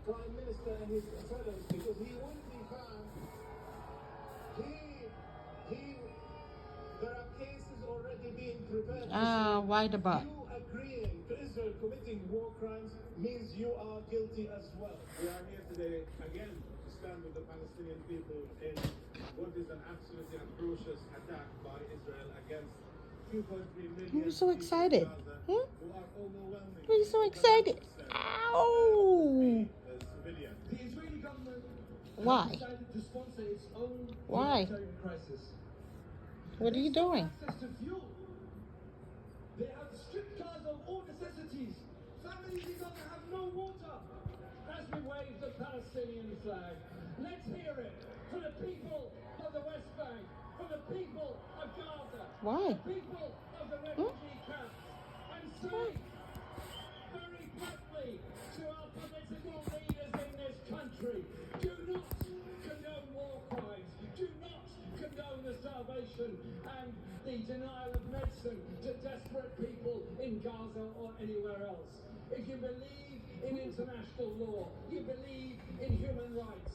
Prime Minister and his fellows, because he will be found. He. There are cases already being prepared. Why the but? You agreeing to Israel committing war crimes means you are guilty as well. We are here today again to stand with the Palestinian people in what is an absolutely atrocious attack by Israel against 2.3 million You're so excited. people in Gaza Hmm? who are overwhelming. Why are you so excited? Ow! Civilians. The Israeli government Why? has decided to sponsor its own Why? humanitarian crisis. What are you doing? Access to fuel. They have stripped Gaza of all necessities. Families in Gaza have no water. As we wave the Palestinian flag, let's hear it for the people of the West Bank, for the people of Gaza, Why? the people of the refugee camps, and say very bluntly to our political leaders in this country, do not condone war crimes, do not condone the starvation and the denial of medicine to desperate people in Gaza or anywhere else. If you believe in international law, you believe in human rights,